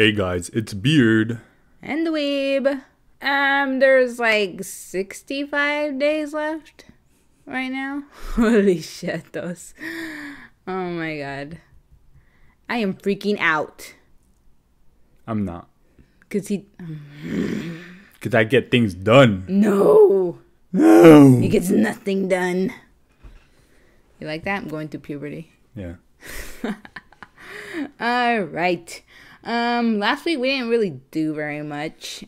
Hey guys, it's Beard. And the Weeb. There's like 65 days left right now. Holy shit, those. Oh my god. I am freaking out. I'm not. Cause I get things done. No. He gets nothing done. You like that? I'm going through puberty. Yeah. Alright. Last week we didn't really do very much.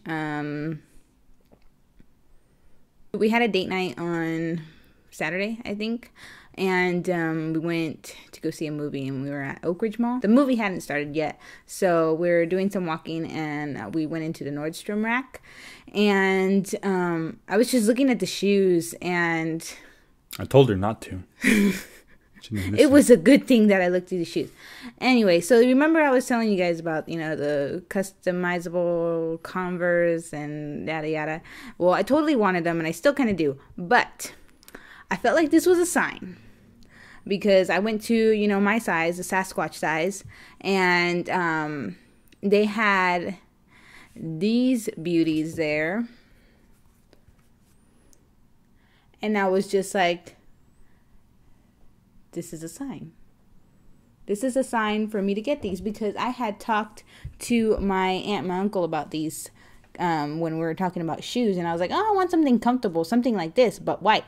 We had a date night on Saturday, I think. And we went to go see a movie, and we were at Oak Ridge Mall. The movie hadn't started yet, so we were doing some walking, and we went into the Nordstrom rack. And I was just looking at the shoes, and I told her not to. It was a good thing that I looked through the shoes. Anyway, so remember I was telling you guys about, the customizable Converse and yada yada. Well, I totally wanted them, and I still kind of do. But I felt like this was a sign. Because I went to, my size, the Sasquatch size. And they had these beauties there. And I was just like, this is a sign. This is a sign for me to get these, because I had talked to my aunt and my uncle about these when we were talking about shoes, and I was like, oh, I want something comfortable, something like this, but white.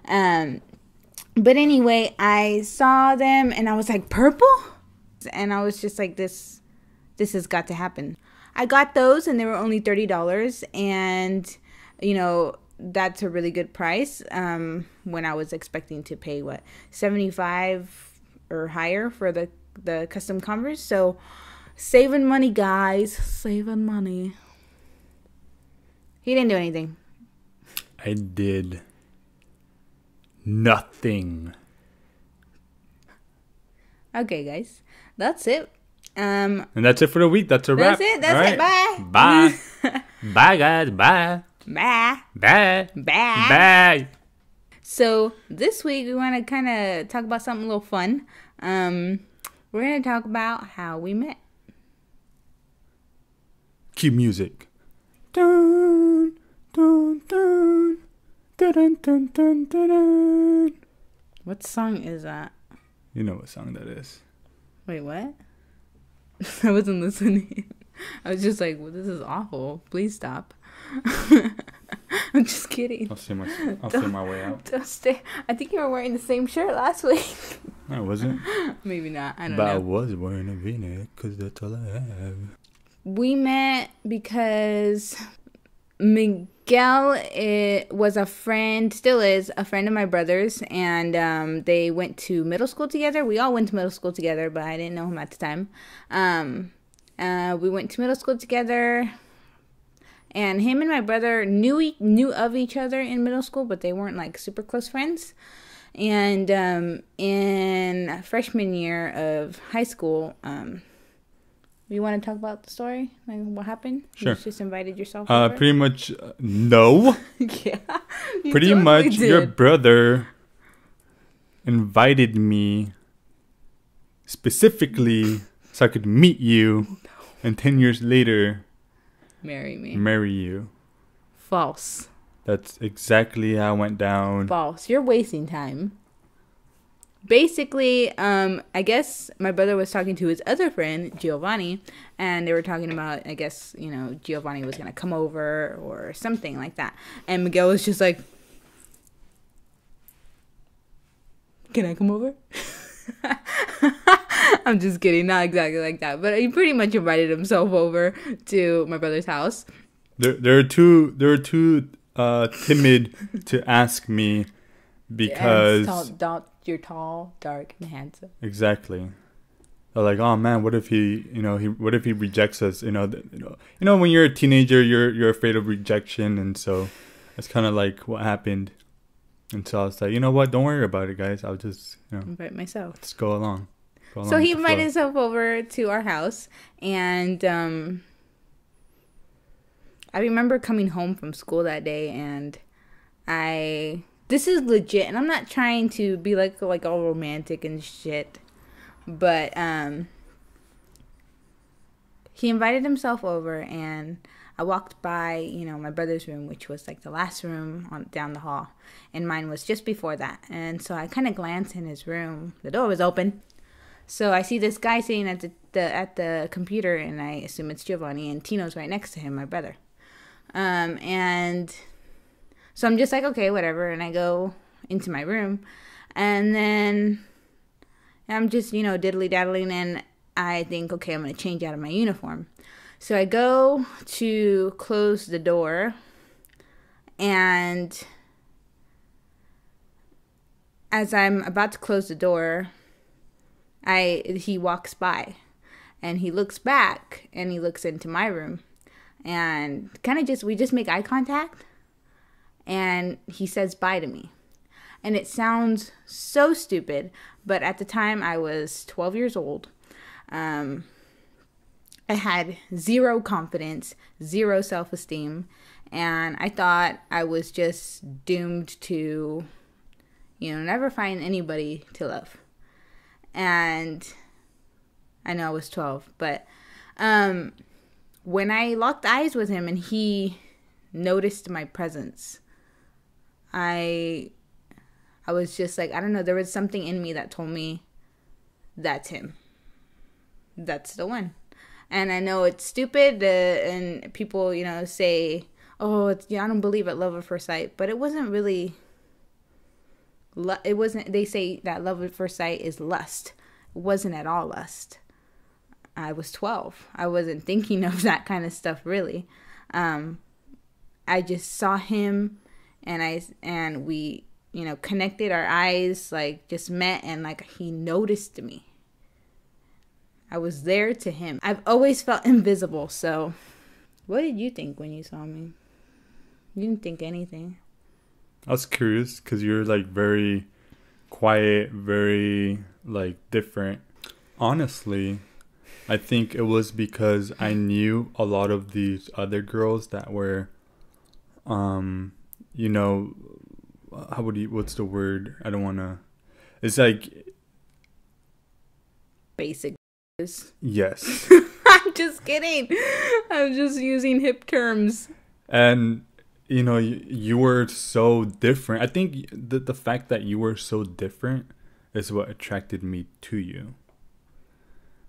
But anyway, I saw them and I was like, purple? And I was just like, this has got to happen. I got those and they were only $30, and that's a really good price when I was expecting to pay $75 or higher for the custom Converse. So saving money, guys, saving money. He didn't do anything. I did nothing. Okay, guys, that's it. And that's it for the week. That's a wrap. That's it. That's it. Bye. Bye. Bye, guys. Bye. Bye. Bye. Bye. Bye. So this week we want to kind of talk about something a little fun. We're going to talk about how we met. Cue music. Dun, dun, dun, dun, dun, dun, dun, dun. What song is that? You know what song that is. Wait, what? I wasn't listening. I was just like, well, this is awful. Please stop. I'm just kidding. I'll see my way out. Don't stay. I think you were wearing the same shirt last week. No, I wasn't. Maybe not. I don't know. But I was wearing a V-neck because that's all I have. We met because Miguel was a friend, still is a friend of my brother's, and they went to middle school together. We all went to middle school together, but I didn't know him at the time. We went to middle school together. And him and my brother knew of each other in middle school, but they weren't like super close friends. And in freshman year of high school, you want to talk about the story? Like what happened? Sure. You just invited yourself over? Pretty much, no. Yeah. Pretty totally much did. your brother invited me specifically so I could meet you, and 10 years later marry you. False. That's exactly how it went down. False. You're wasting time. Basically, I guess my brother was talking to his other friend, Giovanni, and they were talking about, I guess, Giovanni was going to come over or something like that. And Miguel was just like, can I come over? I'm just kidding. Not exactly like that. But he pretty much invited himself over to my brother's house. They're too timid to ask me because you're tall, dark, and handsome. Exactly. They're like, oh man, what if he rejects us? When you're a teenager, you're afraid of rejection, and so that's kind of like what happened. And so I was like, you know what? Don't worry about it, guys. I'll just invite myself. Just go along. So he invited himself over to our house, and I remember coming home from school that day, and this is legit, and I'm not trying to be like all romantic and shit, but he invited himself over, and I walked by, my brother's room, which was like the last room down the hall, and mine was just before that. And so I kind of glanced in his room. The door was open, so I see this guy sitting at the computer, and I assume it's Giovanni, and Tino's right next to him, my brother. And so I'm just like, okay, whatever, and I go into my room, and then I'm just, diddly daddling, and I think, okay, I'm going to change out of my uniform. So I go to close the door, and as I'm about to close the door, he walks by, and he looks back, and he looks into my room, and we just make eye contact, and he says bye to me. And it sounds so stupid, but at the time I was 12 years old. I had zero confidence, zero self-esteem, and I thought I was just doomed to, never find anybody to love. And I know I was 12, but when I locked eyes with him and he noticed my presence, I was just like, I don't know, there was something in me that told me that's him. That's the one. And I know it's stupid, and people, say, oh, I don't believe at love at first sight. But it wasn't really, they say that love at first sight is lust. It wasn't at all lust. I was 12. I wasn't thinking of that kind of stuff, really. I just saw him, and we, connected our eyes, like just met, and like he noticed me. I was there to him. I've always felt invisible. So what did you think when you saw me? You didn't think anything. I was curious because you're like very quiet, very like different. Honestly, I think it was because I knew a lot of these other girls that were, what's the word? I don't want to, it's like basic. Yes. I'm just kidding. I'm just using hip terms. And, you were so different. I think the fact that you were so different is what attracted me to you.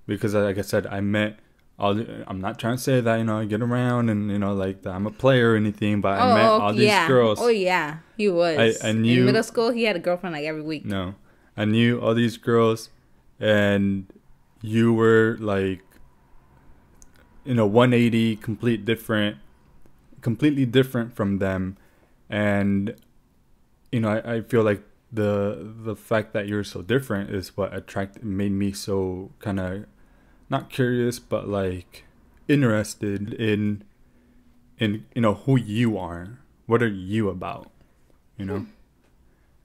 Because, like I said, I'm not trying to say that, I get around and, like that I'm a player or anything, but I met all these girls. Oh, yeah. He was. I knew. In middle school, he had a girlfriend like every week. No. I knew all these girls, and you were like, 180, completely different from them. And, I feel like the fact that you're so different is what made me so kind of not curious, but like interested in who you are. What are you about?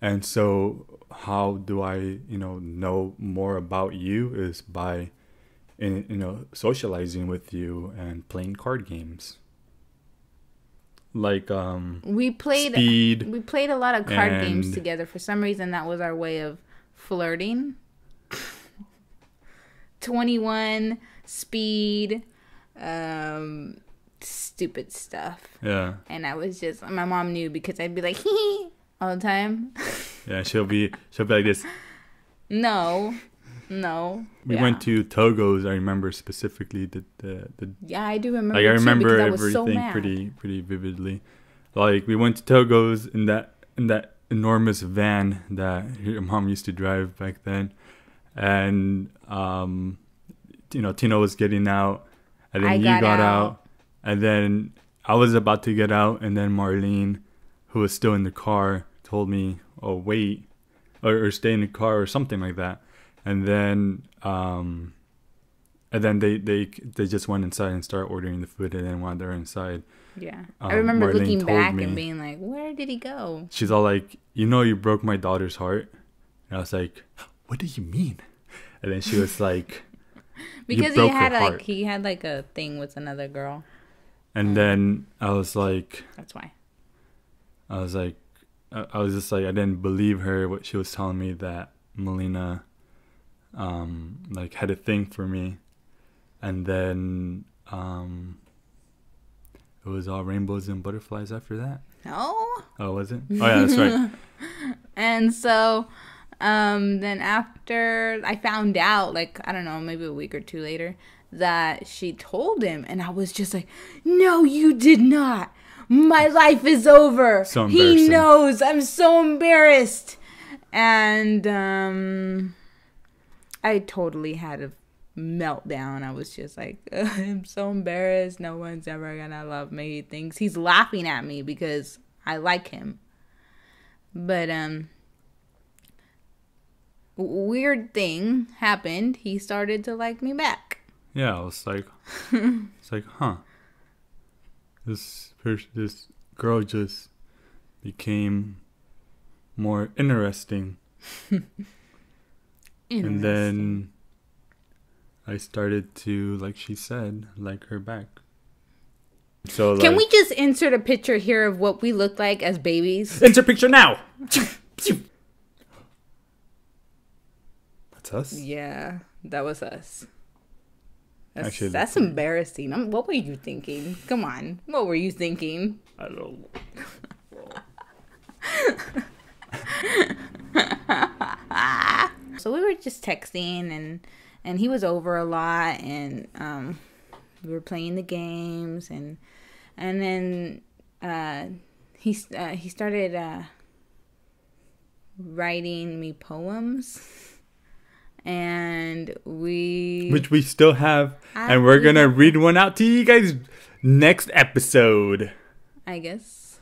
And so how do I, know more about you is by, socializing with you and playing card games. Like, we played a lot of card games together. For some reason, that was our way of flirting. 21, Speed, stupid stuff. Yeah. And I was just, my mom knew because I'd be like, hee all the time. Yeah, she'll be like this. No. We went to Togo's. I remember specifically the yeah, I do remember. Like I remember I everything pretty vividly. Like we went to Togo's in that enormous van that your mom used to drive back then, and Tino was getting out, and then you got out, and then I was about to get out, and then Marlene, who was still in the car, told me, "Oh, wait, or stay in the car," or something like that. And then they just went inside and started ordering the food. And then while they're inside, yeah, I remember Marlene looking back and being like, "Where did he go?" She's all like, "You broke my daughter's heart." And I was like, "What do you mean?" And then she was like, "Because he had like a thing with another girl." And then I was like, "That's why." I was just like, I didn't believe her what she was telling me, that Melina like had a thing for me. And then it was all rainbows and butterflies after that. No. Oh, was it? Oh, yeah, that's right. And so, then after I found out, like, I don't know, maybe a week or two later, that she told him, and I was just like, no, you did not. My life is over. So embarrassing. He knows. I'm so embarrassed. And I totally had a meltdown. I was just like, I'm so embarrassed. No one's ever gonna love me. He thinks he's laughing at me because I like him. But weird thing happened. He started to like me back. Yeah, I was like, huh. This girl just became more interesting. And then I started to, like she said, like her back. So can we just insert a picture here of what we look like as babies? Insert picture now. That's us. Yeah, that was us. Actually, that's embarrassing. What were you thinking? Come on, what were you thinking? I don't know. So we were just texting, and he was over a lot, and we were playing the games, and then he started writing me poems, and which we still have, and we're gonna read one out to you guys next episode, I guess.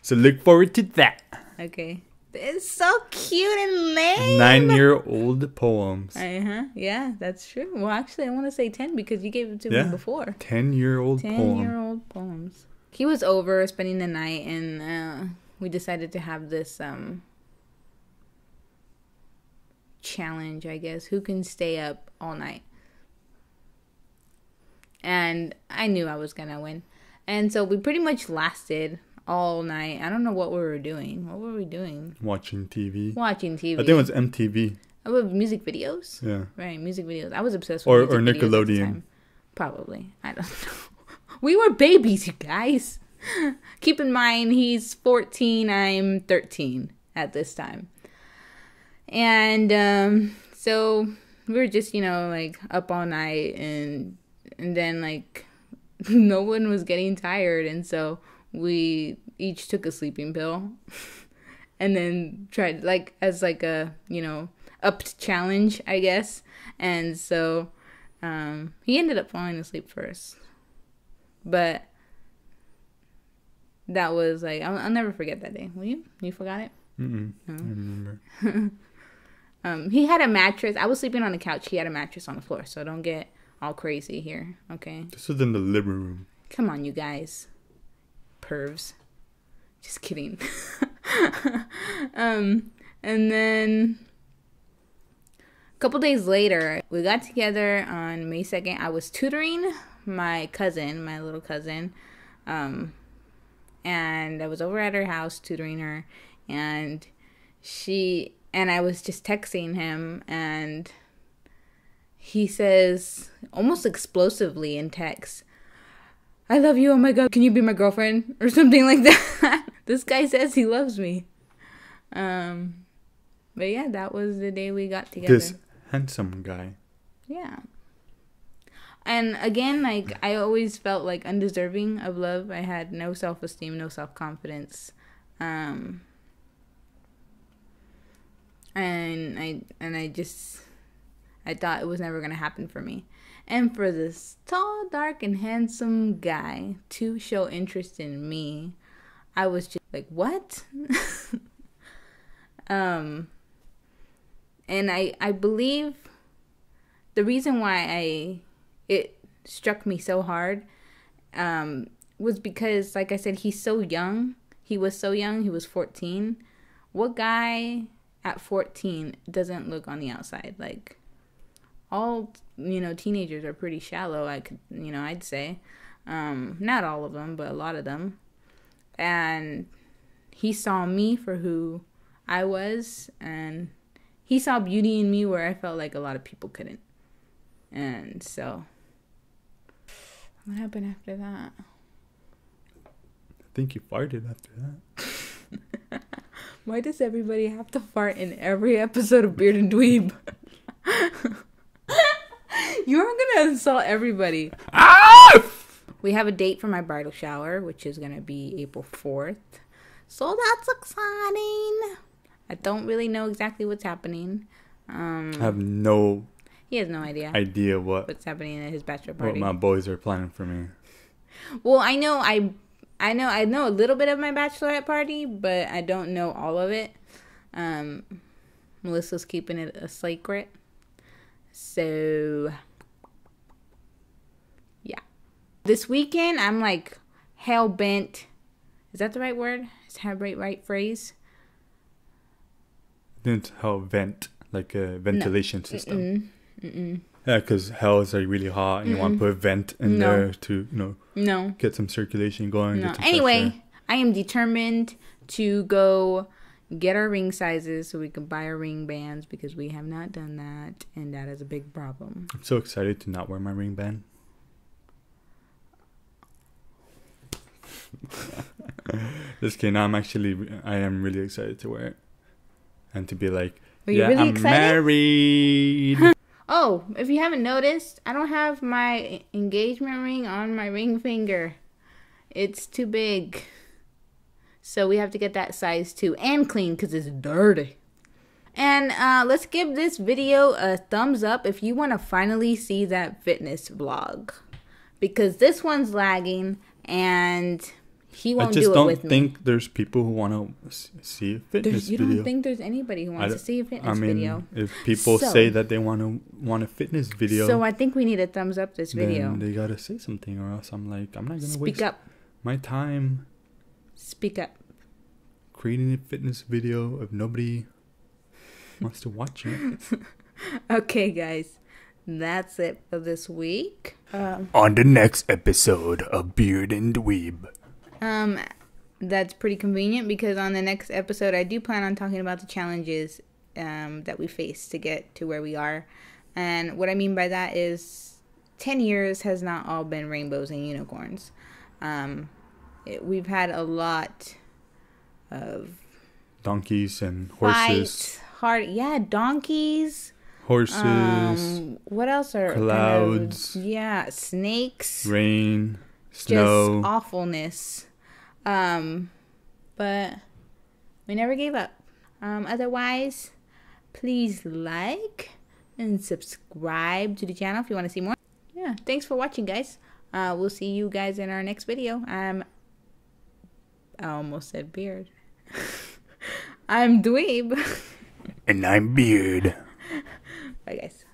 So look forward to that. Okay. It's so cute and lame. 9-year-old poems. Yeah, that's true. Well, actually, I want to say 10 because you gave it to me before. 10-year-old poem. 10-year-old poems. He was over spending the night, and we decided to have this challenge, I guess. Who can stay up all night? And I knew I was going to win. And so we pretty much lasted all night. I don't know what we were doing. What were we doing? Watching TV. I think it was MTV. Oh, music videos? Yeah. Right, music videos. I was obsessed with music videos Nickelodeon. at the time. Probably. I don't know. We were babies, you guys. Keep in mind, he's 14, I'm 13 at this time. And so we were just, like up all night, and then like no one was getting tired, and so we each took a sleeping pill and then tried as a, upped challenge, I guess. And so he ended up falling asleep first. But that was like, I'll never forget that day. Will you? You forgot it? No. I remember. He had a mattress. I was sleeping on the couch. He had a mattress on the floor. So don't get all crazy here. Okay. This was in the living room. Come on, you guys. Pervs. Just kidding. And then a couple days later, we got together on May 2nd. I was tutoring my little cousin. And I was over at her house tutoring her. And I was just texting him. And he says, almost explosively in text, I love you, oh my god, can you be my girlfriend? Or something like that. This guy says he loves me. But yeah, that was the day we got together. This handsome guy. Yeah. And again, like, I always felt like undeserving of love. I had no self-esteem, no self-confidence. And I thought it was never going to happen for me. And for this tall, dark, and handsome guy to show interest in me, I was just like, what? And I believe the reason why it struck me so hard was because, like I said, he's so young. He was so young. He was 14. What guy at 14 doesn't look on the outside? Like, all, teenagers are pretty shallow, I'd say. Not all of them, but a lot of them. And he saw me for who I was, and he saw beauty in me where I felt like a lot of people couldn't. And so What happened after that? I think you farted after that. Why does everybody have to fart in every episode of Beard and Dweeb? You're gonna insult everybody. Ah! We have a date for my bridal shower, which is gonna be April 4th. So that's exciting. I don't really know exactly what's happening. I have no He has no idea what's happening at his bachelor party. What my boys are planning for me. Well, I know a little bit of my bachelorette party, but I don't know all of it. Melissa's keeping it a secret. So, yeah. This weekend, I'm like hell bent. Is that the right word? Is that the right phrase? Didn't hell vent, like a ventilation system. Mm-mm. Yeah, because hell is like really hot, and you want to put a vent in there to, get some circulation going. No. Anyway, I am determined to go get our ring sizes so we can buy our ring bands because we have not done that, and that is a big problem. I'm so excited to not wear my ring band. Just kidding. I am really excited to wear it. And to be like, I'm married. Oh, if you haven't noticed, I don't have my engagement ring on my ring finger. It's too big. So we have to get that size too. And clean because it's dirty. And let's give this video a thumbs up if you want to finally see that fitness vlog. Because this one's lagging and he won't do it with me. I just don't think there's people who want to see a fitness video. You don't think there's anybody who wants to see a fitness video? If people say that they want a fitness video. So I think we need to thumbs up this video. Then they got to say something or else I'm like, I'm not going to waste my time. Speak up. Creating a fitness video if nobody wants to watch it. Okay, guys. That's it for this week. On the next episode of Beard and Dweeb. That's pretty convenient because on the next episode, I do plan on talking about the challenges that we face to get to where we are. And what I mean by that is 10 years has not all been rainbows and unicorns. We've had a lot of donkeys and horses. Donkeys. Horses. What else are clouds? Snakes. Rain. Snow. Just awfulness. But we never gave up. Otherwise, please like and subscribe to the channel if you want to see more. Yeah, thanks for watching, guys. We'll see you guys in our next video. I almost said Beard. I'm Dweeb. And I'm Beard. Bye, guys.